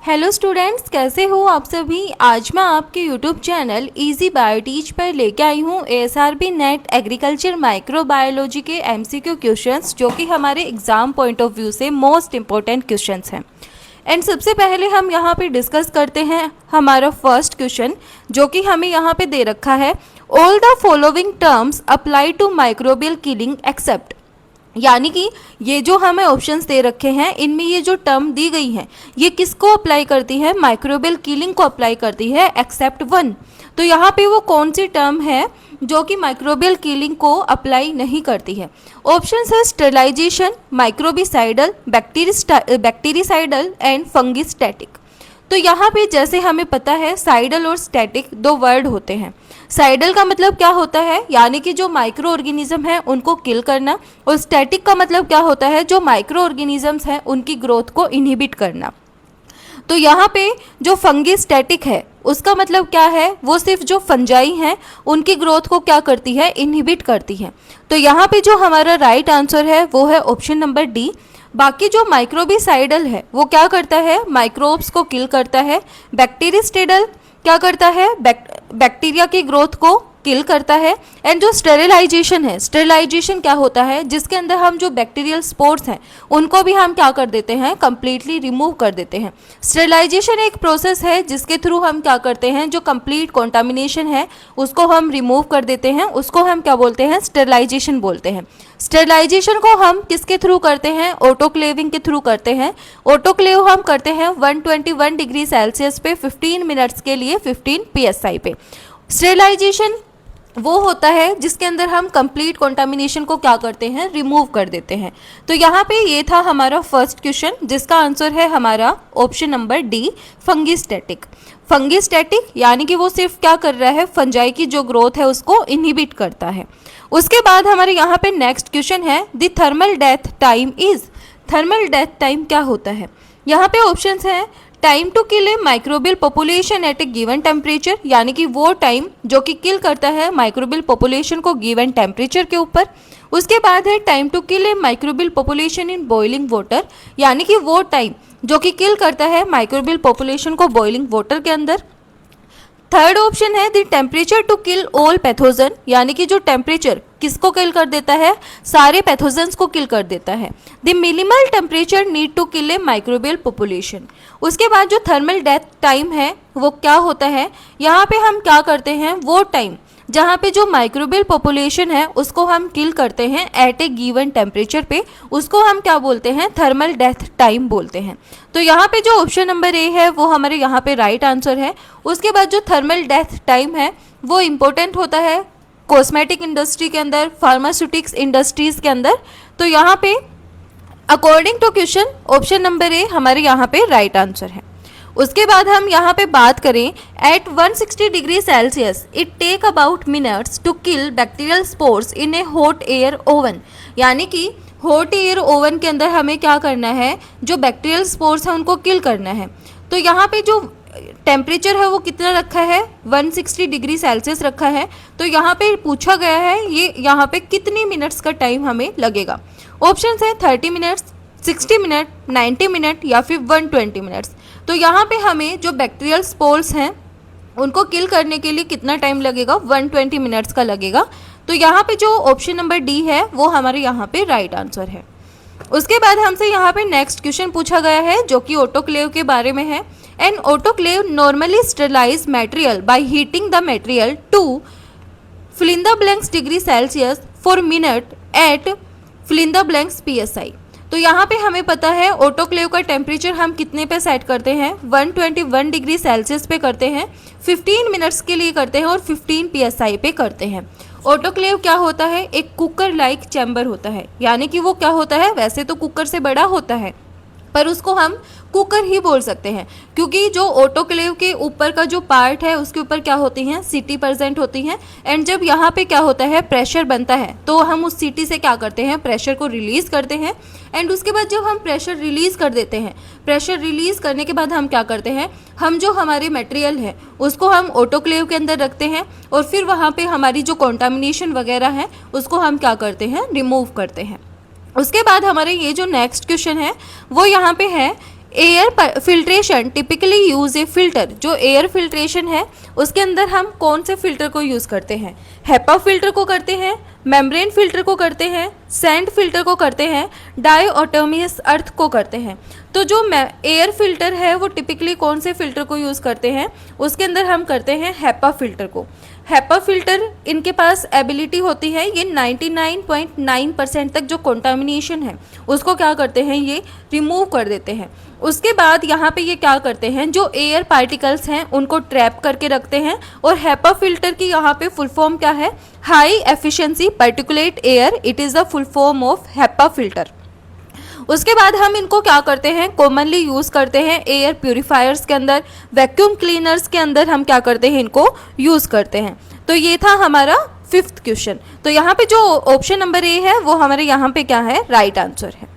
Hello students, कैसे हो आप सभी। आज मैं आपके यूट्यूब चैनल इजी बायोटीच पर लेके आई हूँ एएसआरबी नेट एग्रीकल्चर माइक्रोबायोलॉजी के एमसीक्यू क्वेश्चंस, जो कि हमारे एग्जाम पॉइंट ऑफ व्यू से मोस्ट इंपॉर्टेंट क्वेश्चंस हैं। एंड सबसे पहले हम यहाँ पे डिस्कस करते हैं हमारा फर्स्ट क्वेश्चन, जो कि हमें यहाँ पे दे रखा है। All the following terms apply to microbial killing except, यानी कि ये जो हमें ऑप्शंस दे रखे हैं, इनमें ये जो टर्म दी गई हैं ये किसको अप्लाई करती है, माइक्रोबियल किलिंग को अप्लाई करती है, एक्सेप्ट वन। तो यहाँ पे वो कौन सी टर्म है जो कि माइक्रोबियल किलिंग को अप्लाई नहीं करती है। ऑप्शंस है स्टेरिलाइजेशन, माइक्रोबिसाइडल, बैक्टीरिसाइडल एंड फंगिस्टैटिक। तो यहाँ पे जैसे हमें पता है साइडल और स्टैटिक दो वर्ड होते हैं। साइडल का मतलब क्या होता है, यानी कि जो माइक्रो ऑर्गेनिज्म है उनको किल करना, और स्टैटिक का मतलब क्या होता है, जो माइक्रो ऑर्गेनिजम्स हैं उनकी ग्रोथ को इनहिबिट करना। तो यहाँ पे जो फंगिस्टैटिक है उसका मतलब क्या है, वो सिर्फ जो फंजाई हैं उनकी ग्रोथ को क्या करती है, इनहिबिट करती है। तो यहाँ पे जो हमारा राइट आंसर है वो है ऑप्शन नंबर डी। बाकी जो माइक्रोबिसाइडल है वो क्या करता है, माइक्रोब्स को किल करता है। बैक्टीरिस्टेडल क्या करता है, बैक्टीरिया की ग्रोथ को किल करता है। एंड जो स्टेरिलाइजेशन है, स्टेरिलाइजेशन क्या होता है, जिसके अंदर हम जो बैक्टीरियल स्पोर्स हैं उनको भी हम क्या कर देते हैं, कंप्लीटली रिमूव कर देते हैं। स्टेरिलाइजेशन एक प्रोसेस है जिसके थ्रू हम क्या करते हैं, जो कंप्लीट कॉन्टामिनेशन है उसको हम रिमूव कर देते हैं, उसको हम क्या बोलते हैं, स्टेरिलाइजेशन बोलते हैं। स्टेरिलाइजेशन को हम किसके थ्रू करते हैं, ऑटोक्लेविंग के थ्रू करते हैं। ऑटोक्लेव हम करते हैं 121 डिग्री सेल्सियस पे 15 मिनट्स के लिए 15 psi पे। स्टेरिलाइजेशन वो होता है जिसके अंदर हम कंप्लीट कॉन्टामिनेशन को क्या करते हैं, रिमूव कर देते हैं। तो यहाँ पे ये था हमारा फर्स्ट क्वेश्चन, जिसका आंसर है हमारा ऑप्शन नंबर डी, फंगिस्टैटिक। फंगिस्टैटिक यानी कि वो सिर्फ क्या कर रहा है, फंजाई की जो ग्रोथ है उसको इनहिबिट करता है। उसके बाद हमारे यहाँ पे नेक्स्ट क्वेश्चन है, the thermal death time is. Thermal death time क्या होता है, यहाँ पे ऑप्शंस हैं, time to kill a microbial population at a given temperature, यानी कि वो टाइम जो कि किल करता है माइक्रोबियल पॉपुलेशन को गिवन टेम्परेचर के ऊपर। उसके बाद है time to kill a microbial population in boiling water, यानी कि वो टाइम जो कि किल करता है माइक्रोबियल पॉपुलेशन को बॉइलिंग वाटर के अंदर। थर्ड ऑप्शन है the temperature to kill all pathogen, यानी कि जो टेम्परेचर किसको किल कर देता है, सारे पैथोजन्स को किल कर देता है। The minimal temperature need to kill a microbial population. उसके बाद जो थर्मल डेथ टाइम है वो क्या होता है, यहाँ पे हम क्या करते हैं, वो टाइम जहाँ पे जो माइक्रोबियल पॉपुलेशन है उसको हम किल करते हैं एट ए गिवन टेम्परेचर पे, उसको हम क्या बोलते हैं, थर्मल डेथ टाइम बोलते हैं। तो यहाँ पे जो ऑप्शन नंबर ए है वो हमारे यहाँ पे राइट आंसर है। उसके बाद जो थर्मल डेथ टाइम है वो इम्पोर्टेंट होता है कॉस्मेटिक इंडस्ट्री के अंदर, फार्मास्यूटिक्स इंडस्ट्रीज के अंदर। तो यहाँ पे according to question option number A हमारे यहाँ पे राइट आंसर है। उसके बाद हम यहाँ पे बात करें, at 160 degree Celsius it take about minutes to kill bacterial spores in a hot air oven, यानी कि हॉट एयर ओवन के अंदर हमें क्या करना है, जो बैक्टीरियल स्पोर्स हैं उनको किल करना है। तो यहाँ पे जो टेम्परेचर है वो कितना रखा है, 160 डिग्री सेल्सियस रखा है। तो यहाँ पे पूछा गया है ये यहाँ पे कितनी मिनट्स का टाइम हमें लगेगा। ऑप्शन है 30 मिनट्स, 60 मिनट, 90 मिनट या फिर 120 मिनट्स। तो यहाँ पे हमें जो बैक्टीरियल स्पोर्स हैं उनको किल करने के लिए कितना टाइम लगेगा, 120 मिनट्स का लगेगा। तो यहाँ पे जो ऑप्शन नंबर डी है वो हमारे यहाँ पे राइट आंसर है। उसके बाद हमसे यहाँ पे नेक्स्ट क्वेश्चन पूछा गया है जो कि ऑटोक्लेव के बारे में है। An autoclave normally sterilise material by heating the material to fill in the blanks degree Celsius for minute at fill in the blanks psi। तो यहाँ पे हमें पता है ऑटोक्लेव का टेम्परेचर हम कितने पे सेट करते हैं, 121 डिग्री सेल्सियस पे करते हैं, 15 मिनट्स के लिए करते हैं और 15 psi पे करते हैं। ऑटोक्लेव क्या होता है, एक कुकर लाइक चैम्बर होता है, यानी कि वो क्या होता है, वैसे तो कुकर से बड़ा होता है पर उसको हम कुकर ही बोल सकते हैं, क्योंकि जो ऑटोक्लेव के ऊपर का जो पार्ट है उसके ऊपर क्या होती हैं, सीटी प्रेजेंट होती हैं। एंड जब यहाँ पे क्या होता है, प्रेशर बनता है तो हम उस सीटी से क्या करते हैं, प्रेशर को रिलीज़ करते हैं। एंड उसके बाद जब हम प्रेशर रिलीज़ कर देते हैं, प्रेशर रिलीज़ करने के बाद हम क्या करते हैं, हम जो हमारे मटेरियल है उसको हम ऑटोक्लेव के अंदर रखते हैं और फिर वहाँ पर हमारी जो कॉन्टामिनेशन वगैरह है उसको हम क्या करते हैं, रिमूव करते हैं। उसके बाद हमारे ये जो नेक्स्ट क्वेश्चन है वो यहाँ पे है, एयर फिल्ट्रेशन टिपिकली यूज ए फिल्टर, जो एयर फिल्ट्रेशन है उसके अंदर हम कौन से फिल्टर को यूज़ करते हैं? हेपा फिल्टर को करते हैं, मेम्ब्रेन फिल्टर को करते हैं, सैंड फिल्टर को करते हैं, डायटोमियस अर्थ को करते हैं। तो जो एयर फिल्टर है वो टिपिकली कौन से फिल्टर को यूज़ करते हैं? उसके अंदर हम करते हैं हेपा फिल्टर को। हेपा फिल्टर इनके पास एबिलिटी होती है, ये 99.9% तक जो कंटामिनेशन है उसको क्या करते हैं, ये रिमूव कर देते हैं। उसके बाद यहाँ पे ये क्या करते हैं, जो एयर पार्टिकल्स हैं उनको ट्रैप करके रखते हैं। और हेपा फिल्टर की यहाँ पे फुल फॉर्म क्या है? High efficiency particulate air, it is the full form of HEPA filter. उसके बाद हम इनको क्या करते हैं, कॉमनली यूज़ करते हैं एयर प्यूरिफायर्स के अंदर, वैक्यूम क्लीनर्स के अंदर हम क्या करते हैं, इनको यूज़ करते हैं। तो ये था हमारा 5th क्वेश्चन। तो यहाँ पे जो ऑप्शन नंबर ए है वो हमारे यहाँ पे क्या है, राइट आंसर है।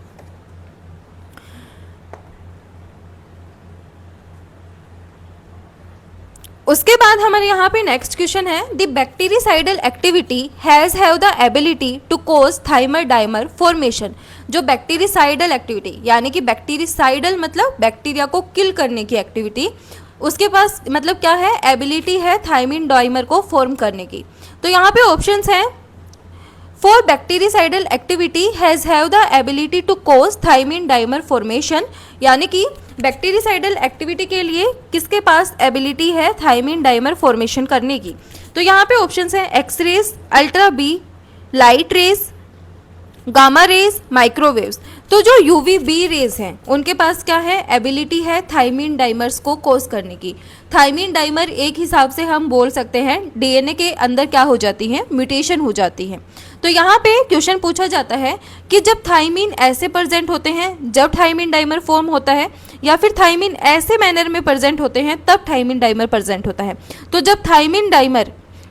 उसके बाद हमारे यहाँ पे नेक्स्ट क्वेश्चन है, the bactericidal activity has have the ability to cause thymine dimer formation. जो बैक्टीरिसाइडल एक्टिविटी यानी कि बैक्टीरिसाइडल मतलब बैक्टीरिया को किल करने की एक्टिविटी, उसके पास मतलब क्या है, एबिलिटी है थाइमिन डाइमर को फॉर्म करने की। तो यहाँ पे ऑप्शंस हैं, for bactericidal activity has have the ability to cause thymine dimer formation, यानी कि बैक्टीरिसाइडल एक्टिविटी के लिए किसके पास एबिलिटी है थाइमिन डाइमर फॉर्मेशन करने की? तो यहाँ पे ऑप्शंस हैं, X rays, ultra B, light rays, gamma rays, microwaves. तो जो यूवीबी रेज हैं उनके पास क्या है, एबिलिटी है थाइमिन डाइमर्स को कोज करने की। थाइमिन डाइमर एक हिसाब से हम बोल सकते हैं डीएनए के अंदर क्या हो जाती है, म्यूटेशन हो जाती है। तो यहाँ पे क्वेश्चन पूछा जाता है कि जब थाइमिन ऐसे प्रेजेंट होते हैं जब थाइमिन डाइमर फॉर्म होता है, या फिर थाइमिन ऐसे मैनर में प्रेजेंट होते हैं तब थाइमिन डाइमर प्रेजेंट होता है। तो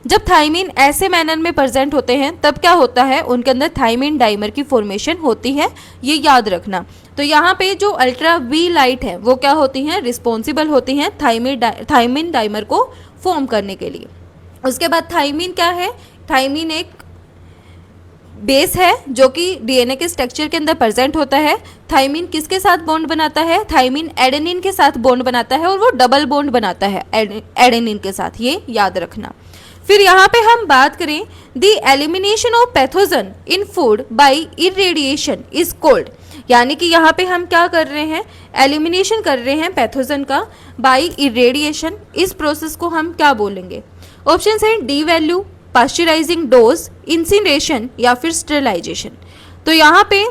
जब थाइमिन ऐसे मैनर में प्रेजेंट होते हैं तब क्या होता है, उनके अंदर थाइमिन डाइमर की फॉर्मेशन होती है, ये याद रखना। तो यहाँ पे जो अल्ट्रा वी लाइट है वो क्या होती हैं, रिस्पॉन्सिबल होती हैं थाइमिन डाइमर को फॉर्म करने के लिए। उसके बाद थाइमिन क्या है, थाइमिन एक बेस है जो कि डीएनए के स्ट्रक्चर के अंदर प्रेजेंट होता है। थाइमिन किसके साथ बॉन्ड बनाता है, थाइमिन एडेनिन के साथ बॉन्ड बनाता है और वो डबल बॉन्ड बनाता है एडेनिन के साथ, ये याद रखना। फिर यहाँ पे हम बात करें, the elimination of pathogen in food by irradiation is called, यानी कि यहाँ पे हम क्या कर रहे हैं, एलिमिनेशन कर रहे हैं पैथोजन का बाय इरेडिएशन। इस प्रोसेस को हम क्या बोलेंगे? ऑप्शन है डी वैल्यू, पास्चराइजिंग डोज, इंसिनरेशन या फिर स्टेरिलाइजेशन। तो यहाँ पे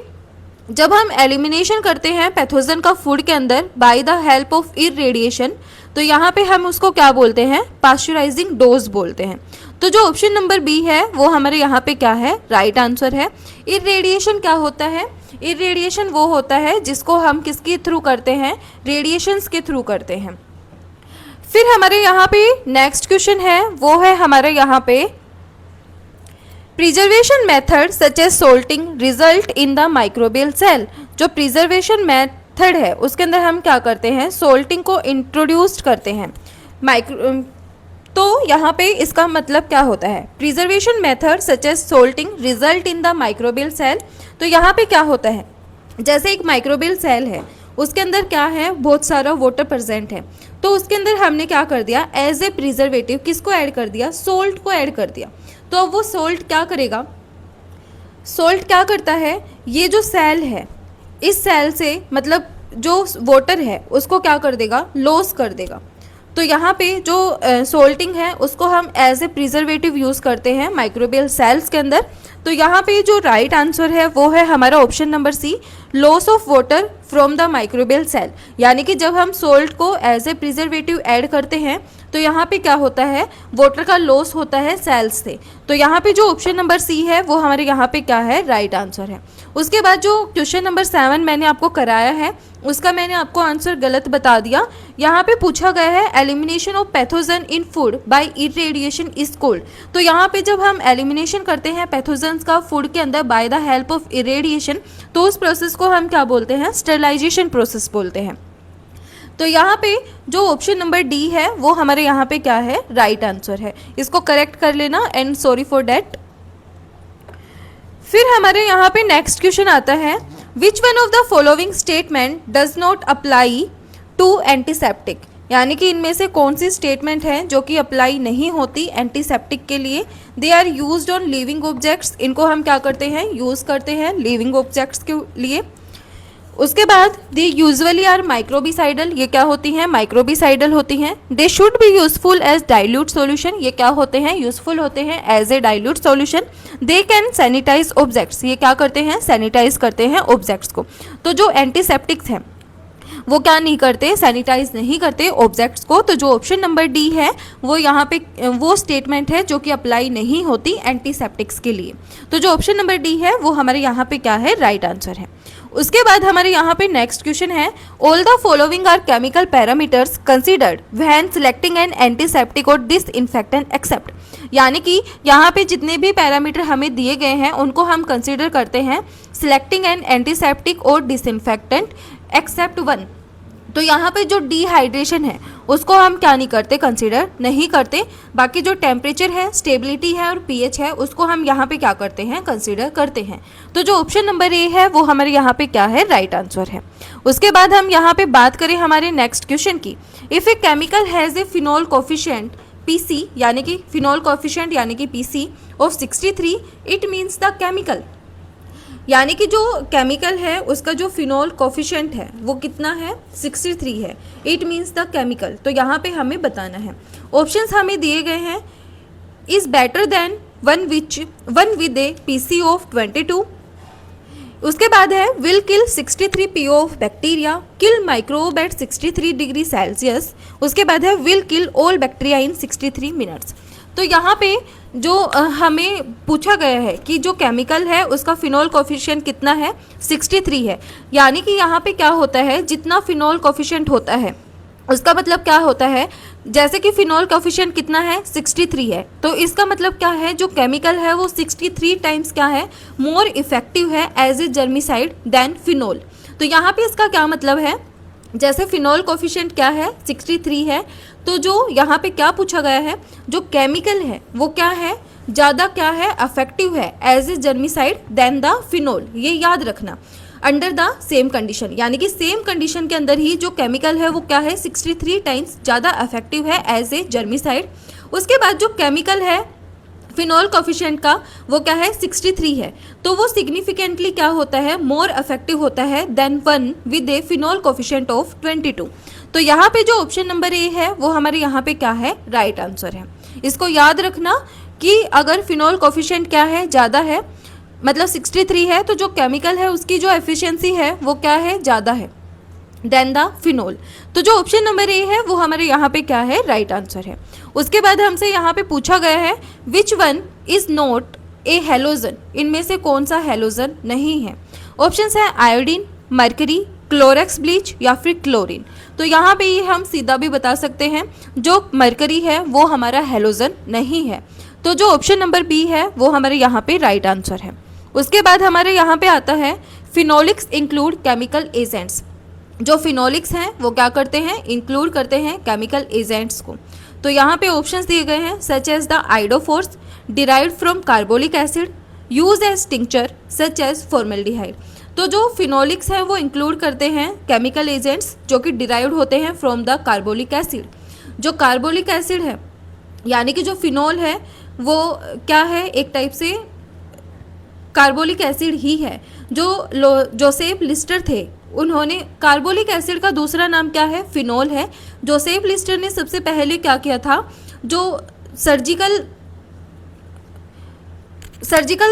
जब हम एलिमिनेशन करते हैं पैथोजन का फूड के अंदर by the help of irradiation, तो यहाँ पे हम उसको क्या बोलते हैं, पास्चराइजिंग डोज बोलते हैं। तो जो ऑप्शन नंबर बी है वो हमारे यहाँ पे क्या है, राइट आंसर है। इरेडिएशन क्या होता है, इरेडिएशन वो होता है जिसको हम किसके थ्रू करते हैं, रेडिएशंस के थ्रू करते हैं। फिर हमारे यहाँ पे नेक्स्ट क्वेश्चन है, वो है हमारे यहाँ पे, preservation method such as salting result in the microbial cell. जो प्रिजर्वेशन मेथड है उसके अंदर हम क्या करते हैं, सोल्टिंग को इंट्रोड्यूस करते हैं तो यहाँ पे इसका मतलब क्या होता है, preservation method such as salting result in the microbial cell. तो यहाँ पे क्या होता है, जैसे एक माइक्रोबियल सेल है उसके अंदर क्या है, बहुत सारा वाटर प्रेजेंट है, तो उसके अंदर हमने क्या कर दिया, एज ए प्रिजर्वेटिव किसको ऐड कर दिया, सोल्ट को ऐड कर दिया। तो अब वो सोल्ट क्या करेगा, सोल्ट क्या करता है, ये जो सेल है इस सेल से मतलब जो वाटर है उसको क्या कर देगा, लॉस कर देगा। तो यहाँ पे जो सोल्टिंग है उसको हम एज ए प्रिजर्वेटिव यूज़ करते हैं माइक्रोबियल सेल्स के अंदर। तो यहाँ पे जो राइट आंसर है वो है हमारा option number C, loss of water from the microbial cell. यानी कि जब हम सोल्ट को एज ए प्रिजर्वेटिव ऐड करते हैं तो यहाँ पे क्या होता है, वाटर का लॉस होता है सेल्स से। तो यहाँ पे जो ऑप्शन नंबर सी है वो हमारे यहाँ पे क्या है, राइट आंसर है। उसके बाद जो क्वेश्चन नंबर 7 मैंने आपको कराया है उसका मैंने आपको आंसर गलत बता दिया। यहाँ पे पूछा गया है elimination of pathogen in food by irradiation is called. तो यहाँ पे जब हम एलिमिनेशन करते हैं पैथोजन्स का फूड के अंदर by the help of irradiation, तो उस प्रोसेस को हम क्या बोलते हैं, स्टेरिलाइजेशन प्रोसेस बोलते हैं। तो यहाँ पे जो ऑप्शन नंबर डी है वो हमारे यहाँ पे क्या है, राइट आंसर है। इसको करेक्ट कर लेना एंड सॉरी फॉर डैट। फिर हमारे यहाँ पे नेक्स्ट क्वेश्चन आता है, which one of the following statement does not apply to antiseptic, यानी कि इनमें से कौन सी स्टेटमेंट है जो कि अप्लाई नहीं होती एंटीसेप्टिक के लिए। They are used on living objects, इनको हम क्या करते हैं, यूज़ करते हैं लिविंग ऑब्जेक्ट्स के लिए। उसके बाद दे यूजुअली आर माइक्रोबिसाइडल, ये क्या होती हैं, माइक्रोबिसाइडल होती हैं। They should be useful as dilute solution, ये क्या होते हैं, यूजफुल होते हैं as a dilute solution. They can sanitize objects, ये क्या करते हैं, सैनिटाइज करते हैं ऑब्जेक्ट्स को। तो जो एंटीसेप्टिक्स हैं वो क्या नहीं करते, सैनिटाइज नहीं करते ऑब्जेक्ट्स को। तो जो ऑप्शन नंबर डी है वो यहाँ पे वो स्टेटमेंट है जो कि अप्लाई नहीं होती एंटीसेप्टिक्स के लिए। तो जो ऑप्शन नंबर डी है वो हमारे यहाँ पे क्या है, राइट आंसर है। उसके बाद हमारे यहाँ पे नेक्स्ट क्वेश्चन है, all the following are chemical parameters considered when selecting an antiseptic और डिसइंफेक्टेंट एक्सेप्ट, यानी कि यहाँ पे जितने भी पैरामीटर हमें दिए गए हैं उनको हम कंसीडर करते हैं सिलेक्टिंग एन एंटीसेप्टिक और डिसइंफेक्टेंट एक्सेप्ट वन। तो यहाँ पे जो डिहाइड्रेशन है उसको हम क्या नहीं करते, कंसीडर नहीं करते। बाकी जो टेम्परेचर है, स्टेबिलिटी है और पीएच है उसको हम यहाँ पे क्या करते हैं, कंसीडर करते हैं। तो जो ऑप्शन नंबर ए है वो हमारे यहाँ पे क्या है, राइट आंसर है। उसके बाद हम यहाँ पे बात करें हमारे नेक्स्ट क्वेश्चन की, if a chemical has a phenol coefficient PC, यानी कि फिनोल कोफिशिएंट यानी कि PC of 63, it means the chemical, यानी कि जो केमिकल है उसका जो फिनोल कोफिशिएंट है वो कितना है, 63 है। इट मीन्स द केमिकल, तो यहाँ पे हमें बताना है। ऑप्शंस हमें दिए गए हैं, is better than one with a PC of 22। उसके बाद है will kill 63 PO of bacteria, kill microbe at 63 degree Celsius. उसके बाद है will kill all bacteria in 63 minutes. तो यहाँ पे जो हमें पूछा गया है कि जो केमिकल है उसका फिनोल कोफिशिएंट कितना है, 63 है। यानी कि यहाँ पे क्या होता है, जितना फिनोल कोफिशिएंट होता है उसका मतलब क्या होता है, जैसे कि फिनोल कोफिशिएंट कितना है, 63 है, तो इसका मतलब क्या है, जो केमिकल है वो 63 टाइम्स क्या है, मोर इफेक्टिव है as a germicide than phenol. तो यहाँ पे इसका क्या मतलब है, जैसे फिनोल कोफिशिएंट क्या है, 63 है, तो जो यहाँ पे क्या पूछा गया है, जो केमिकल है वो क्या है, ज़्यादा क्या है, अफेक्टिव है as a germicide than the phenol. ये याद रखना, अंडर द सेम कंडीशन, यानी कि सेम कंडीशन के अंदर ही जो केमिकल है वो क्या है, 63 टाइम्स ज़्यादा अफेक्टिव है एज ए जर्मिसाइड। उसके बाद जो केमिकल है फिनोल कोफिशिएंट का वो क्या है, 63 है, तो वो सिग्निफिकेंटली क्या होता है, मोर इफेक्टिव होता है than one with a phenol coefficient of 22। तो यहाँ पे जो ऑप्शन नंबर ए है वो हमारे यहाँ पे क्या है, राइट आंसर है। इसको याद रखना कि अगर फिनोल कोफिशिएंट क्या है, ज़्यादा है, मतलब 63 है, तो जो केमिकल है उसकी जो एफिशिएंसी है वो क्या है, ज़्यादा है देन द फिनोल। तो जो ऑप्शन नंबर ए है वो हमारे यहाँ पे क्या है, राइट आंसर है। उसके बाद हमसे यहाँ पे पूछा गया है which one is not a halogen, इनमें से कौन सा हेलोजन नहीं है। ऑप्शंस है आयोडीन, मरकरी, क्लोरेक्स ब्लीच या फिर क्लोरीन। तो यहाँ पे ये हम सीधा भी बता सकते हैं, जो मरकरी है वो हमारा हेलोजन नहीं है। तो जो ऑप्शन नंबर बी है वो हमारे यहाँ पे राइट आंसर है। उसके बाद हमारे यहाँ पे आता है फिनोलिक्स इंक्लूड केमिकल एजेंट्स। जो फिनोलिक्स हैं वो क्या करते हैं, इंक्लूड करते हैं केमिकल एजेंट्स को। तो यहाँ पे ऑप्शंस दिए गए हैं, such as the iodophors derived from carbolic acid, use as tincture such as formaldehyde. तो जो फिनोलिक्स हैं वो इंक्लूड करते हैं केमिकल एजेंट्स जो कि डिराइव्ड होते हैं फ्रॉम द कार्बोलिक एसिड। जो कार्बोलिक एसिड है यानी कि जो फिनोल है वो क्या है, एक टाइप से कार्बोलिक एसिड ही है। जो जोसेफ लिस्टर थे उन्होंने, कार्बोलिक एसिड का दूसरा नाम क्या है, फिनोल है। जोसेफ लिस्टर ने सबसे पहले क्या किया था, जो सर्जिकल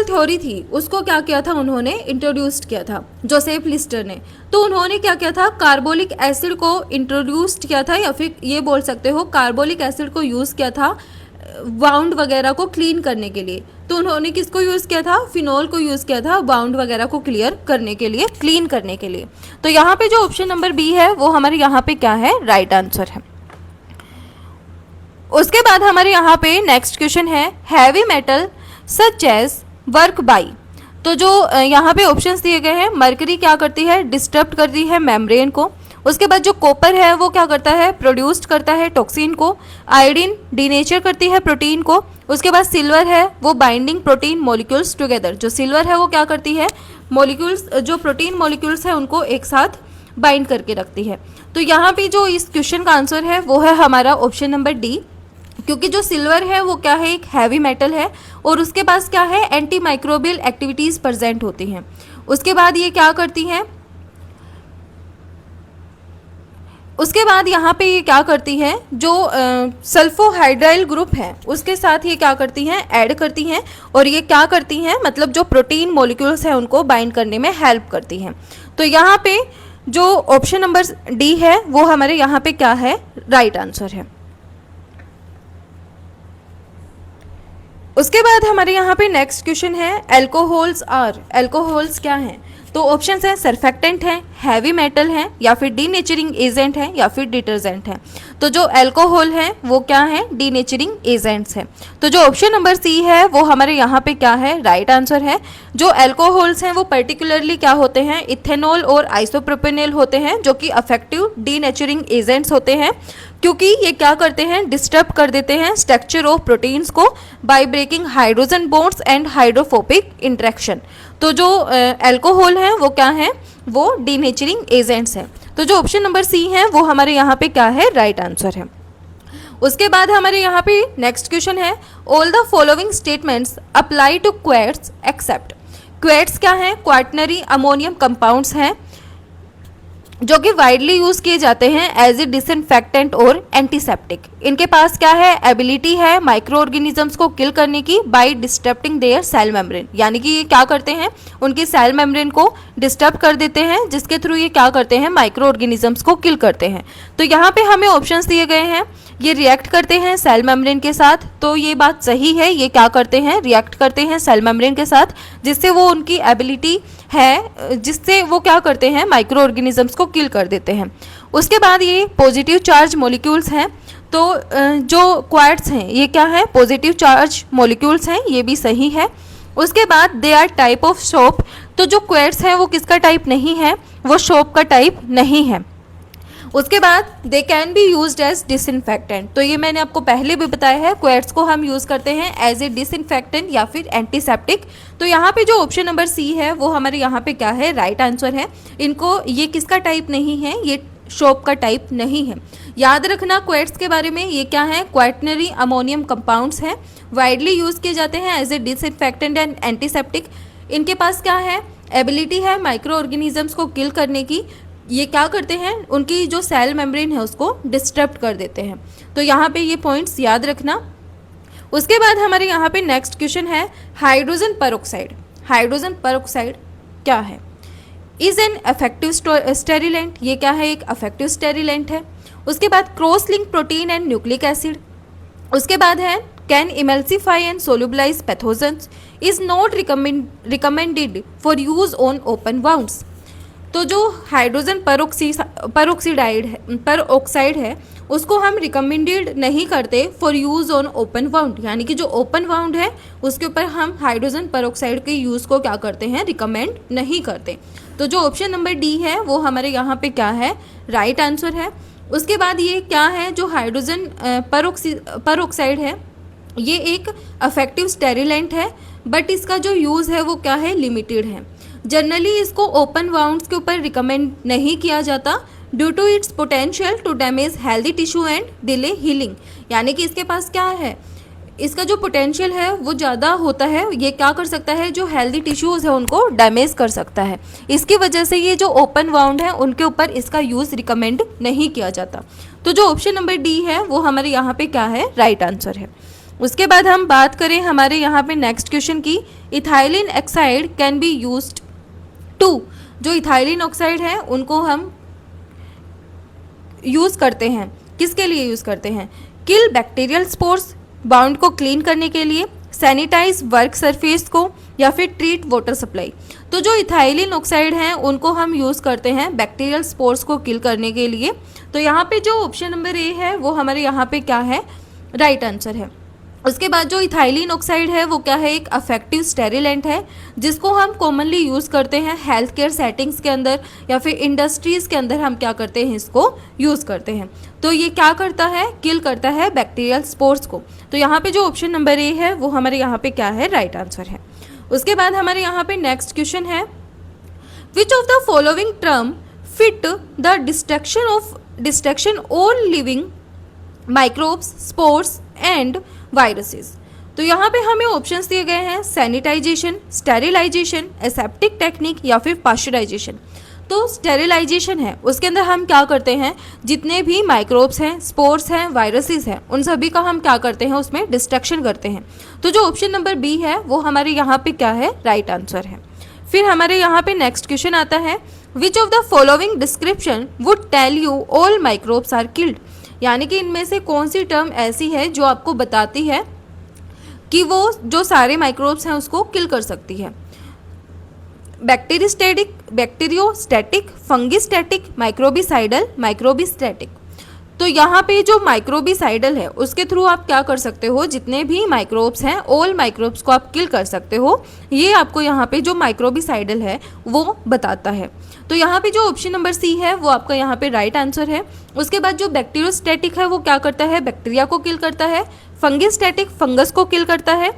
थ्योरी थी उसको क्या किया था, उन्होंने इंट्रोड्यूस किया था जोसेफ लिस्टर ने। तो उन्होंने क्या किया था, कार्बोलिक एसिड को इंट्रोड्यूस किया था, या फिर ये बोल सकते हो कार्बोलिक एसिड को यूज़ किया था बाउंड वगैरह को क्लीन करने के लिए। तो उन्होंने किसको यूज़ किया था, फिनोल को यूज़ किया था बाउंड वगैरह को क्लियर करने के लिए, क्लीन करने के लिए। तो यहाँ पे जो ऑप्शन नंबर बी है वो हमारे यहाँ पे क्या है, राइट आंसर है। उसके बाद हमारे यहाँ पे नेक्स्ट क्वेश्चन है heavy metal such as work by. तो जो यहाँ पे ऑप्शंस दिए गए हैं, मरकरी क्या करती है, डिस्टर्ब करती है मेम्ब्रेन को। उसके बाद जो कॉपर है वो क्या करता है, प्रोड्यूस्ड करता है टॉक्सिन को। आयोडीन डीनेचर करती है प्रोटीन को। उसके बाद सिल्वर है वो बाइंडिंग प्रोटीन मॉलिक्यूल्स टुगेदर। जो सिल्वर है वो क्या करती है, मॉलिक्यूल्स, जो प्रोटीन मॉलिक्यूल्स है उनको एक साथ बाइंड करके रखती है। तो यहाँ पे जो इस क्वेश्चन का आंसर है वो है हमारा ऑप्शन नंबर डी, क्योंकि जो सिल्वर है वो क्या है, एक हैवी मेटल है और उसके पास क्या है, एंटी माइक्रोबियल एक्टिविटीज़ प्रेजेंट होती हैं। उसके बाद ये क्या करती हैं, उसके बाद यहाँ पे ये क्या करती हैं, जो सल्फोहाइड्राइल ग्रुप है उसके साथ ये क्या करती हैं, ऐड करती हैं और ये क्या करती हैं, मतलब जो प्रोटीन मॉलिक्यूल्स हैं उनको बाइंड करने में हेल्प करती हैं। तो यहाँ पे जो ऑप्शन नंबर डी है वो हमारे यहाँ पे क्या है, राइट आंसर है। उसके बाद हमारे यहाँ पे नेक्स्ट क्वेश्चन है, एल्कोहल्स क्या हैं? तो ऑप्शन है सरफेक्टेंट है, हैवी मेटल है, या फिर डीनेचरिंग एजेंट है, या फिर डिटर्जेंट है। तो जो एल्कोहल है वो क्या है, डीनेचरिंग एजेंट्स है। तो जो ऑप्शन नंबर सी है वो हमारे यहाँ पे क्या है, राइट आंसर है। जो एल्कोहल्स हैं वो पर्टिकुलरली क्या होते हैं, इथेनॉल और आइसोप्रोपेनॉल होते हैं, जो कि अफेक्टिव डीनेचरिंग एजेंट्स होते हैं, क्योंकि ये क्या करते हैं, डिस्टर्ब कर देते हैं स्ट्रक्चर ऑफ प्रोटीन्स को by breaking hydrogen bonds and hydrophobic interaction. तो जो एल्कोहल है वो क्या है, वो डीनेचरिंग एजेंट्स हैं। तो जो ऑप्शन नंबर सी है वो हमारे यहाँ पे क्या है, राइट आंसर है। उसके बाद हमारे यहाँ पे नेक्स्ट क्वेश्चन है, all the following statements apply to quats except. Quats क्या है, क्वाटनरी अमोनियम कंपाउंड्स हैं जो कि वाइडली यूज किए जाते हैं एज ए डिसइंफेक्टेंट और एंटीसेप्टिक। इनके पास क्या है, एबिलिटी है माइक्रो ऑर्गेनिजम्स को किल करने की by disturbing their cell membrane, यानी कि ये क्या करते हैं, उनकी सेल मेम्ब्रेन को डिस्टर्ब कर देते हैं, जिसके थ्रू ये क्या करते हैं, माइक्रो ऑर्गेनिजम्स को किल करते हैं। तो यहाँ पे हमें ऑप्शंस दिए गए हैं, ये रिएक्ट करते हैं सेल मेम्ब्रेन के साथ, तो ये बात सही है, ये क्या करते हैं, रिएक्ट करते हैं सेल मेम्ब्रेन के साथ, जिससे वो उनकी एबिलिटी है, जिससे वो क्या करते हैं, माइक्रो ऑर्गेनिजम्स को किल कर देते हैं। उसके बाद ये पॉजिटिव चार्ज मॉलिक्यूल्स हैं, तो जो क्वार्ट्स हैं ये क्या है, पॉजिटिव चार्ज मॉलिक्यूल्स हैं, ये भी सही है। उसके बाद they are type of soap, तो जो क्वार्ट्स हैं वो किसका टाइप नहीं है, वो सोप का टाइप नहीं है। उसके बाद they can be used as disinfectant, तो ये मैंने आपको पहले भी बताया है, क्वेट्स को हम यूज़ करते हैं एज ए डिसइंफेक्टेंट या फिर एंटीसेप्टिक। तो यहाँ पे जो ऑप्शन नंबर सी है वो हमारे यहाँ पे क्या है, राइट आंसर है। इनको ये किसका टाइप नहीं है, ये शोप का टाइप नहीं है। याद रखना क्वेट्स के बारे में, ये क्या है, क्वाटनरी अमोनियम कंपाउंड्स हैं, वाइडली यूज़ किए जाते हैं as a disinfectant and antiseptic. इनके पास क्या है, एबिलिटी है माइक्रो ऑर्गेनिजम्स को किल करने की। ये क्या करते हैं, उनकी जो सेल मेम्ब्रेन है उसको डिस्टर्ब कर देते हैं। तो यहाँ पे ये पॉइंट्स याद रखना। उसके बाद हमारे यहाँ पे नेक्स्ट क्वेश्चन है, हाइड्रोजन पेरोक्साइड। हाइड्रोजन पेरोक्साइड क्या है, इज एन अफेक्टिव स्टेरिलेंट, ये क्या है, एक अफेक्टिव स्टेरिलेंट है। उसके बाद cross link protein and nucleic acid. उसके बाद है can emulsify and solubilise pathogens, is not recommended for use on open wounds. तो जो हाइड्रोजन पेरोक्साइड है उसको हम रिकमेंडेड नहीं करते for use on open wound, यानी कि जो ओपन वाउंड है उसके ऊपर हम हाइड्रोजन पेरोक्साइड के यूज़ को क्या करते हैं, रिकमेंड नहीं करते। तो जो ऑप्शन नंबर डी है वो हमारे यहाँ पे क्या है, राइट आंसर है। उसके बाद ये क्या है, जो हाइड्रोजन पेरोक्साइड है ये एक अफेक्टिव स्टेरिलेंट है, बट इसका जो यूज़ है वो क्या है, लिमिटेड है। जनरली इसको ओपन वाउंड्स के ऊपर रिकमेंड नहीं किया जाता due to its potential to damage healthy tissue and delay healing, यानी कि इसके पास क्या है, इसका जो पोटेंशियल है वो ज़्यादा होता है, ये क्या कर सकता है, जो हेल्दी टिश्यूज़ है उनको डैमेज कर सकता है। इसकी वजह से ये जो ओपन वाउंड है उनके ऊपर इसका यूज़ रिकमेंड नहीं किया जाता। तो जो ऑप्शन नंबर डी है वो हमारे यहाँ पे क्या है, राइट आंसर है। उसके बाद हम बात करें हमारे यहाँ पे नेक्स्ट क्वेश्चन की, ethylene oxide can be used to, जो इथाइलिन ऑक्साइड है उनको हम यूज़ करते हैं, किसके लिए यूज़ करते हैं, किल बैक्टीरियल स्पोर्स, बाउंड को क्लीन करने के लिए, सैनिटाइज वर्क सरफेस को, या फिर ट्रीट वाटर सप्लाई। तो जो इथाइलिन ऑक्साइड हैं उनको हम यूज़ करते हैं बैक्टीरियल स्पोर्स को किल करने के लिए। तो यहाँ पे जो ऑप्शन नंबर ए है वो हमारे यहाँ पे क्या है, राइट आंसर है। उसके बाद जो इथाइलिन ऑक्साइड है वो क्या है, एक अफेक्टिव स्टेरिलेंट है, जिसको हम कॉमनली यूज़ करते हैं हेल्थ केयर सेटिंग्स के अंदर या फिर इंडस्ट्रीज़ के अंदर हम क्या करते हैं, इसको यूज़ करते हैं। तो ये क्या करता है, किल करता है बैक्टीरियल स्पोर्स को। तो यहाँ पे जो ऑप्शन नंबर ए है वो हमारे यहाँ पे क्या है, राइट आंसर है। उसके बाद हमारे यहाँ पे नेक्स्ट क्वेश्चन है, which of the following term fit the destruction of destruction all living microbes, spores and viruses. तो यहाँ पे हमें ऑप्शंस दिए गए हैं सैनिटाइजेशन, स्टेरिलाइजेशन, एसेप्टिक टेक्निक या फिर पाश्चराइजेशन। तो स्टेरिलाइजेशन है, उसके अंदर हम क्या करते हैं, जितने भी माइक्रोब्स हैं, स्पोर्स हैं, वायरसेस हैं, उन सभी का हम क्या करते हैं, उसमें डिस्ट्रक्शन करते हैं। तो जो ऑप्शन नंबर बी है वो हमारे यहाँ पे क्या है, राइट आंसर है। फिर हमारे यहाँ पे नेक्स्ट क्वेश्चन आता है, which of the following description would tell you all microbes are killed. यानी कि इनमें से कौन सी टर्म ऐसी है जो आपको बताती है कि वो जो सारे माइक्रोब्स हैं उसको किल कर सकती है। Bacteriostatic, bacteriostatic, fungistatic, microbicidal, microbistatic. तो यहाँ पे जो माइक्रोबिसाइडल है उसके थ्रू आप क्या कर सकते हो, जितने भी माइक्रोब्स हैं ऑल माइक्रोब्स को आप किल कर सकते हो। ये आपको यहाँ पे जो माइक्रोबिसाइडल है वो बताता है। तो यहाँ पे जो ऑप्शन नंबर सी है वो आपका यहाँ पे राइट आंसर है। उसके बाद जो बैक्टीरियोस्टैटिक है वो क्या करता है, बैक्टीरिया को किल करता है। फंगिस्टैटिक फंगस को किल करता है,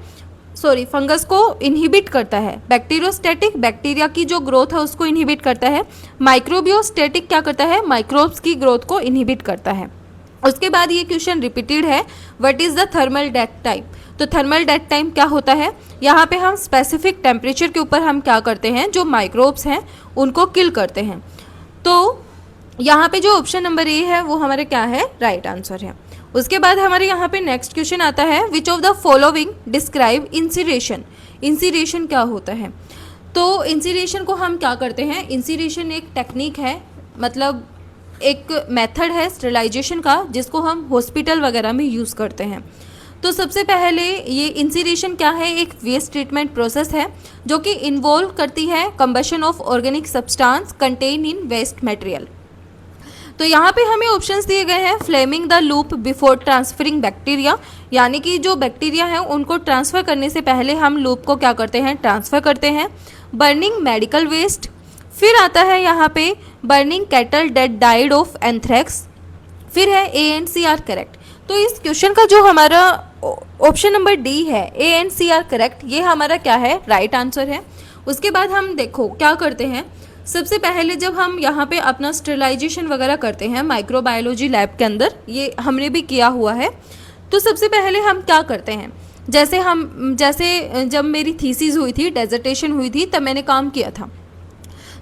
सॉरी फंगस को इनहिबिट करता है। बैक्टीरियोस्टैटिक बैक्टीरिया की जो ग्रोथ है उसको इनहिबिट करता है। माइक्रोबियोस्टैटिक क्या करता है, माइक्रोब्स की ग्रोथ को इनहिबिट करता है। उसके बाद ये क्वेश्चन रिपीटेड है, what is the thermal death time. तो थर्मल डेथ टाइम क्या होता है, यहाँ पे हम स्पेसिफिक टेम्परेचर के ऊपर हम क्या करते हैं, जो माइक्रोब्स हैं उनको किल करते हैं। तो यहाँ पे जो ऑप्शन नंबर ए है वो हमारे क्या है, राइट आंसर है। उसके बाद हमारे यहाँ पे नेक्स्ट क्वेश्चन आता है, which of the following describe incineration. Incineration क्या होता है, तो इंसिरेशन को हम क्या करते हैं, इंसिरेशन एक टेक्निक है, मतलब एक मेथड है स्टेरिलाइजेशन का जिसको हम हॉस्पिटल वगैरह में यूज़ करते हैं। तो सबसे पहले ये इंसिरेशन क्या है, एक वेस्ट ट्रीटमेंट प्रोसेस है जो कि इन्वॉल्व करती है combustion of organic substance contain in waste material. तो यहाँ पे हमें ऑप्शंस दिए गए हैं, flaming the loop before transferring bacteria, यानी कि जो बैक्टीरिया है उनको ट्रांसफ़र करने से पहले हम लूप को क्या करते हैं, ट्रांसफ़र करते हैं। बर्निंग मेडिकल वेस्ट, फिर आता है यहाँ पे burning cattle dead died of anthrax, फिर है A and C are correct. तो इस क्वेश्चन का जो हमारा ऑप्शन नंबर डी है, A and C are correct, ये हमारा क्या है, राइट आंसर है। उसके बाद हम देखो क्या करते हैं, सबसे पहले जब हम यहाँ पे अपना स्टेरिलाइजेशन वगैरह करते हैं माइक्रोबायोलॉजी लैब के अंदर, ये हमने भी किया हुआ है। तो सबसे पहले हम क्या करते हैं, जैसे जब मेरी थीसिस हुई थी, डेजर्टेशन हुई थी, तब मैंने काम किया था।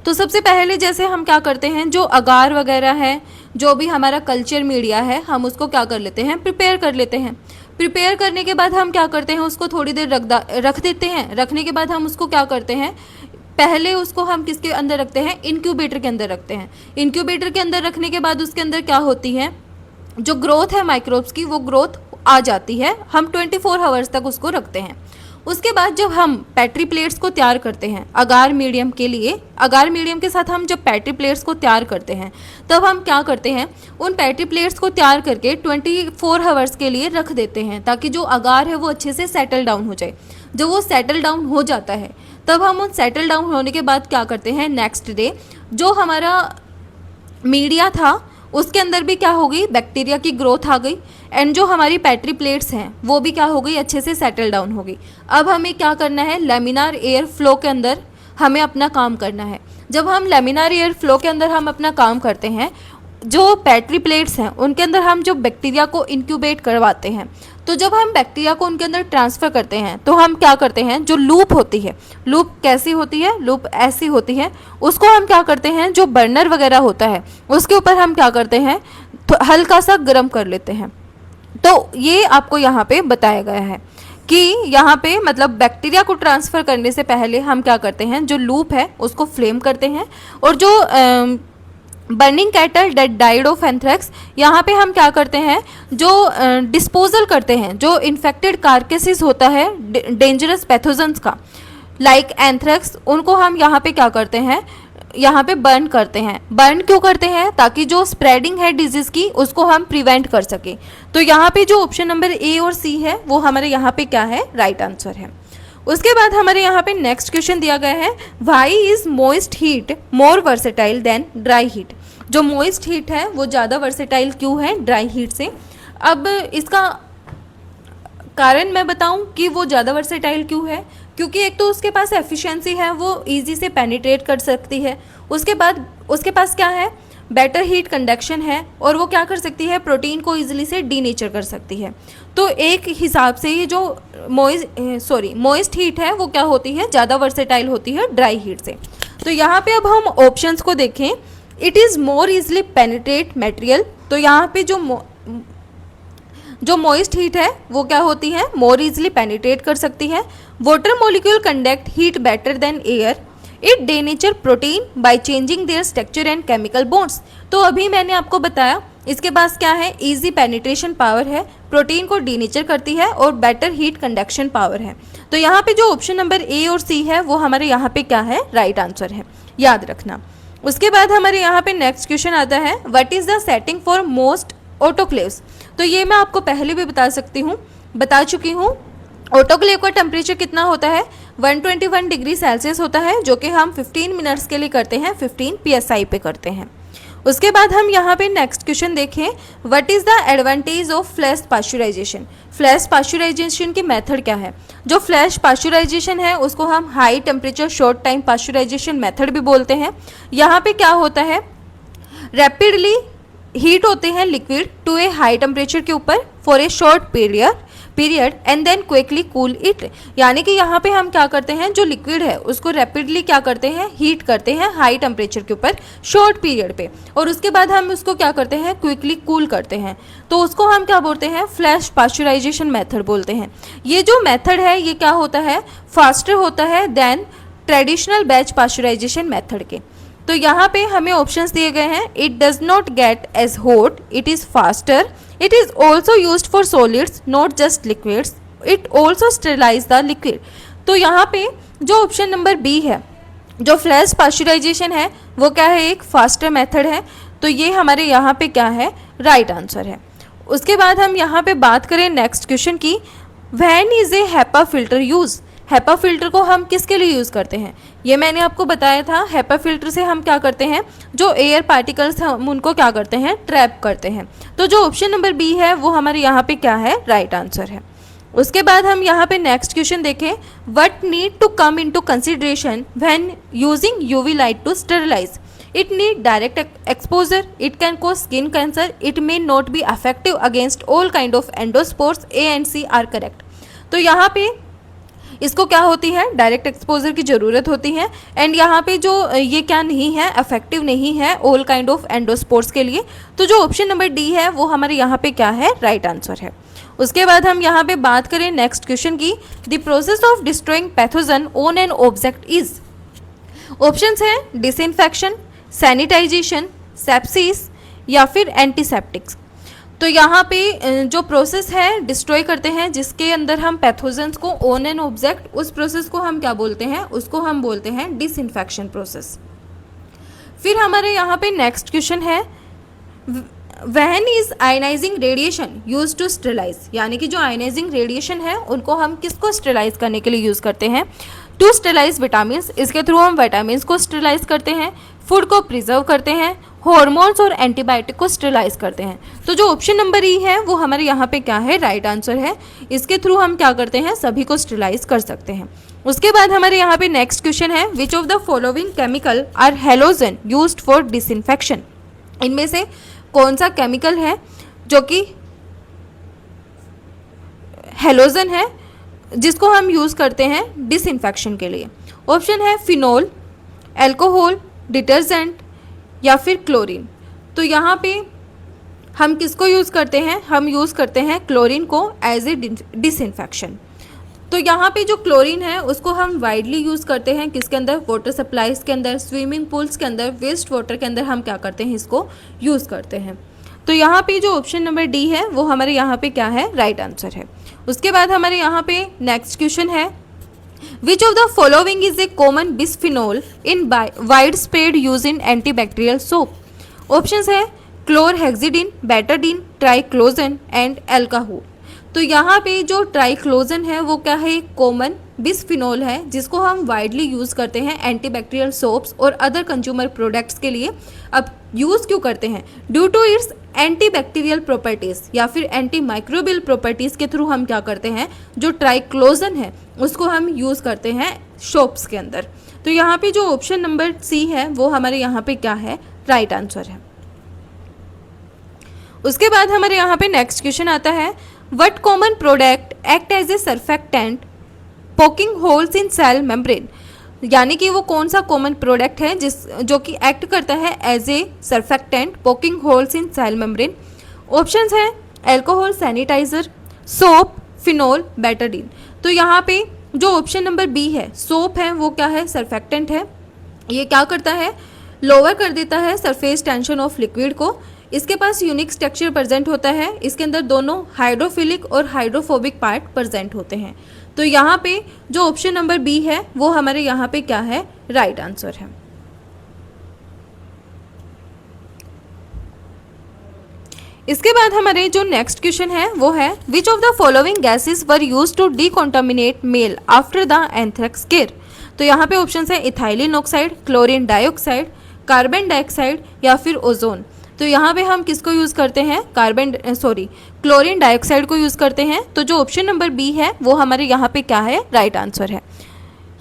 तो सबसे पहले जैसे हम क्या करते हैं, जो अगार वगैरह है, जो भी हमारा कल्चर मीडिया है, हम उसको क्या कर लेते हैं, प्रिपेयर कर लेते हैं। प्रिपेयर करने के बाद हम क्या करते हैं, उसको थोड़ी देर रख देते हैं। रखने के बाद हम उसको क्या करते हैं, पहले उसको हम किसके अंदर रखते हैं, इनक्यूबेटर के अंदर रखते हैं। इनक्यूबेटर के अंदर रखने के बाद उसके अंदर क्या होती है, जो ग्रोथ है माइक्रोब्स की, वो ग्रोथ आ जाती है। हम 24 आवर्स तक उसको रखते हैं। उसके बाद जब हम पैट्री प्लेट्स को तैयार करते हैं अगार मीडियम के लिए, अगार मीडियम के साथ हम जब पैट्री प्लेट्स को तैयार करते हैं, तब हम क्या करते हैं, उन पैट्री प्लेट्स को तैयार करके 24 आवर्स के लिए रख देते हैं, ताकि जो अगार है वो अच्छे से सेटल डाउन हो जाए। जब वो सेटल डाउन हो जाता है, तब हम उन सेटल डाउन होने के बाद क्या करते हैं, नेक्स्ट डे जो हमारा मीडिया था उसके अंदर भी क्या हो गई, बैक्टीरिया की ग्रोथ आ गई, एंड जो हमारी पैट्री प्लेट्स हैं वो भी क्या हो गई, अच्छे से सेटल डाउन हो गई। अब हमें क्या करना है, लेमिनार एयर फ्लो के अंदर हमें अपना काम करना है। जब हम लेमिनार एयर फ्लो के अंदर हम अपना काम करते हैं, जो पैट्री प्लेट्स हैं उनके अंदर हम जो बैक्टीरिया को इंक्यूबेट करवाते हैं, तो जब हम बैक्टीरिया को उनके अंदर ट्रांसफ़र करते हैं तो हम क्या करते हैं, जो लूप होती है, लूप कैसी होती है, लूप ऐसी होती है, उसको हम क्या करते हैं, जो बर्नर वगैरह होता है उसके ऊपर हम क्या करते हैं, तो हल्का सा गर्म कर लेते हैं। तो ये आपको यहाँ पे बताया गया है कि यहाँ पे मतलब बैक्टीरिया को ट्रांसफ़र करने से पहले हम क्या करते हैं, जो लूप है उसको फ्लेम करते हैं, और जो burning cattle dead died of anthrax, यहाँ पे हम क्या करते हैं, जो डिस्पोजल करते हैं, जो इन्फेक्टेड कार्केसिस होता है डेंजरस पैथोजेंस का, लाइक एंथ्रेक्स, उनको हम यहाँ पे क्या करते हैं, यहाँ पे बर्न करते हैं। बर्न क्यों करते हैं, ताकि जो स्प्रेडिंग है डिजीज़ की उसको हम प्रिवेंट कर सकें। तो यहाँ पे जो ऑप्शन नंबर ए और सी है वो हमारे यहाँ पे क्या है, राइट आंसर है। उसके बाद हमारे यहाँ पे नेक्स्ट क्वेश्चन दिया गया है, why is moist heat more versatile than dry heat. जो मोइस्ट हीट है वो ज़्यादा वर्सेटाइल क्यों है ड्राई हीट से। अब इसका कारण मैं बताऊं कि वो ज़्यादा वर्सेटाइल क्यों है, क्योंकि एक तो उसके पास एफिशिएंसी है, वो इजी से पेनिट्रेट कर सकती है। उसके बाद उसके पास क्या है, बेटर हीट कंडक्शन है और वो क्या कर सकती है, प्रोटीन को इजीली से डीनेचर कर सकती है। तो एक हिसाब से ये जो मोइस्ट हीट है वो क्या होती है, ज़्यादा वर्सेटाइल होती है ड्राई हीट से। तो यहाँ पे अब हम ऑप्शंस को देखें, it is more easily penetrate material. तो यहाँ पे जो मॉइस्ट हीट है वो क्या होती है, मोर इजली पेनिट्रेट कर सकती है। Water molecule conduct heat better than air. It denature protein by changing their structure and chemical bonds. तो अभी मैंने आपको बताया इसके पास क्या है, इजी पेनिट्रेशन पावर है, प्रोटीन को डीनेचर करती है और बेटर हीट कंडक्शन पावर है। तो यहाँ पे जो ऑप्शन नंबर ए और सी है वो हमारे यहाँ पे क्या है, राइट आंसर है, याद रखना। उसके बाद हमारे यहाँ पे नेक्स्ट क्वेश्चन आता है, what is the setting for most autoclaves. तो ये मैं आपको पहले भी बता चुकी हूँ। ऑटोक्लेव का टेम्परेचर कितना होता है, 121 डिग्री सेल्सियस होता है, जो कि हम 15 मिनट्स के लिए करते हैं, 15 PSI पे करते हैं। उसके बाद हम यहाँ पे नेक्स्ट क्वेश्चन देखें, what is the advantage of flash pasteurisation. Flash pasteurisation की मेथड क्या है। जो फ्लैश पाश्चराइजेशन है उसको हम high temperature short time pasteurisation method भी बोलते हैं। यहाँ पे क्या होता है, रैपिडली हीट होते हैं liquid to a high temperature के ऊपर for a short period and then quickly cool it. यानी कि यहाँ पे हम क्या करते हैं, जो लिक्विड है उसको रैपिडली क्या करते हैं, हीट करते हैं हाई टेम्परेचर के ऊपर शॉर्ट पीरियड पे, और उसके बाद हम उसको क्या करते हैं, क्विकली कूल करते हैं। तो उसको हम क्या बोलते हैं, फ्लैश पाश्चराइजेशन मेथड बोलते हैं। ये जो मेथड है ये क्या होता है, फास्टर होता है than traditional batch pasteurization method के। तो यहाँ पे हमें ऑप्शंस दिए गए हैं, it does not get as hot, it is faster, it is also used for solids not just liquids, it also sterilize the liquid. तो यहाँ पे जो ऑप्शन नंबर बी है, जो फ्लैश पाश्चराइजेशन है वो क्या है, एक फास्टर मेथड है। तो ये हमारे यहाँ पे क्या है, राइट आंसर है। उसके बाद हम यहाँ पे बात करें नेक्स्ट क्वेश्चन की, when is a HEPA filter use. HEPA filter को हम किसके लिए यूज़ करते हैं, ये मैंने आपको बताया था। हेपा फिल्टर से हम क्या करते हैं, जो एयर पार्टिकल्स हैं हम उनको क्या करते हैं, ट्रैप करते हैं। तो जो ऑप्शन नंबर बी है वो हमारे यहाँ पे क्या है, राइट आंसर है। उसके बाद हम यहाँ पे नेक्स्ट क्वेश्चन देखें, what need to come into consideration when using UV light to sterilize. It need direct exposure, it can cause skin cancer, it may not be effective against all kind of endospores, A and C are correct. तो यहाँ पे इसको क्या होती है, direct exposure की ज़रूरत होती है, एंड यहाँ पे जो ये क्या नहीं है, अफेक्टिव नहीं है ऑल काइंड ऑफ एंडोस्पोर्स के लिए। तो जो ऑप्शन नंबर डी है वो हमारे यहाँ पे क्या है, राइट आंसर है। उसके बाद हम यहाँ पे बात करें नेक्स्ट क्वेश्चन की, the process of destroying pathogen on an object is. Options हैं डिसइंफेक्शन, सैनिटाइजेशन, सेप्सिस या फिर एंटीसेप्टिक्स। तो यहाँ पे जो प्रोसेस है डिस्ट्रॉय करते हैं जिसके अंदर हम पैथोजेंस को ऑन एन ऑब्जेक्ट, उस प्रोसेस को हम क्या बोलते हैं, उसको हम बोलते हैं डिसइंफेक्शन प्रोसेस। फिर हमारे यहाँ पे नेक्स्ट क्वेश्चन है, when is ionizing radiation use to sterilize. यानी कि जो आयनाइजिंग रेडिएशन है उनको हम किसको स्टेरिलाइज करने के लिए यूज़ करते हैं, टू स्टेरिलाइज विटामिन। इसके थ्रू हम विटामिन को स्टेरिलाइज करते हैं, फूड को प्रिजर्व करते हैं, हॉर्मोन्स और एंटीबायोटिक को स्टेरिलाइज करते हैं। तो जो ऑप्शन नंबर ई है वो हमारे यहाँ पे क्या है, राइट आंसर है। इसके थ्रू हम क्या करते हैं, सभी को स्टेरिलाइज कर सकते हैं। उसके बाद हमारे यहाँ पे नेक्स्ट क्वेश्चन है, which of the following chemical are halogen used for disinfection. इनमें से कौन सा केमिकल है जो कि हेलोजन है जिसको हम यूज़ करते हैं डिसइंफेक्शन के लिए। ऑप्शन है फिनोल, एल्कोहल, डिटर्जेंट या फिर क्लोरीन। तो यहाँ पे हम किसको यूज़ करते हैं, हम यूज़ करते हैं क्लोरीन को एज ए डिसइंफेक्शन। तो यहाँ पे जो क्लोरीन है उसको हम वाइडली यूज़ करते हैं किसके अंदर, वाटर सप्लाईज के अंदर, स्विमिंग पूल्स के अंदर, वेस्ट वाटर के अंदर हम क्या करते हैं, इसको यूज़ करते हैं। तो यहाँ पे जो ऑप्शन नंबर डी है वो हमारे यहाँ पे क्या है, राइट आंसर है। उसके बाद हमारे यहाँ पे नेक्स्ट क्वेश्चन है, Which of the following is a common bisphenol in widespread use in antibacterial soap? Options है chlorhexidine, betadine, triclosan and alcohol। तो यहाँ पे जो ट्राइक्लोजन है वो क्या है, कॉमन बिस्फिनोल है जिसको हम वाइडली यूज़ करते हैं एंटीबैक्टीरियल सोप्स और अदर कंज्यूमर प्रोडक्ट्स के लिए। अब यूज़ क्यों करते हैं, due to its antibacterial properties या फिर एंटी माइक्रोबियल प्रॉपर्टीज़ के थ्रू हम क्या करते हैं, जो ट्राइक्लोजन है उसको हम यूज़ करते हैं सोप्स के अंदर। तो यहाँ पे जो ऑप्शन नंबर सी है वो हमारे यहाँ पे क्या है, राइट आंसर है। उसके बाद हमारे यहाँ पे नेक्स्ट क्वेश्चन आता है, what common product act as a surfactant poking holes in cell membrane. यानी कि वो कौन सा कॉमन प्रोडक्ट है जो कि एक्ट करता है as a surfactant poking holes in cell membrane. Options हैं alcohol, sanitiser, soap, phenol, betadine. तो यहाँ पे जो ऑप्शन नंबर बी है, सोप है, वो क्या है, सर्फेक्टेंट है। ये क्या करता है, लोअर कर देता है सरफेस टेंशन ऑफ लिक्विड को। इसके पास यूनिक स्ट्रक्चर प्रेजेंट होता है, इसके अंदर दोनों हाइड्रोफिलिक और हाइड्रोफोबिक पार्ट प्रेजेंट होते हैं। तो यहाँ पे जो ऑप्शन नंबर बी है वो हमारे यहाँ पे क्या है, राइट आंसर है। इसके बाद हमारे जो नेक्स्ट क्वेश्चन है वो है, which of the following gases were used to decontaminate mail after the anthrax scare. तो यहाँ पे ऑप्शन है ethylene oxide, chlorine dioxide, carbon dioxide या फिर ओजोन। तो यहाँ पे हम किसको यूज़ करते हैं, क्लोरीन डाइऑक्साइड को यूज़ करते हैं। तो जो ऑप्शन नंबर बी है वो हमारे यहाँ पे क्या है, राइट आंसर है।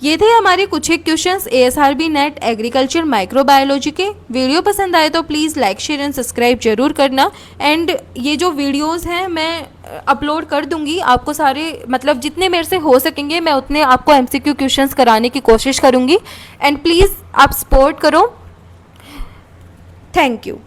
ये थे हमारे कुछ एक questions ASRB net agriculture microbiology के। वीडियो पसंद आए तो please like, share and subscribe जरूर करना। एंड ये जो वीडियोस हैं मैं अपलोड कर दूंगी आपको सारे, मतलब जितने मेरे से हो सकेंगे मैं उतने आपको MCQ क्वेश्चंस कराने की कोशिश करूंगी। एंड प्लीज़ आप सपोर्ट करो। Thank you.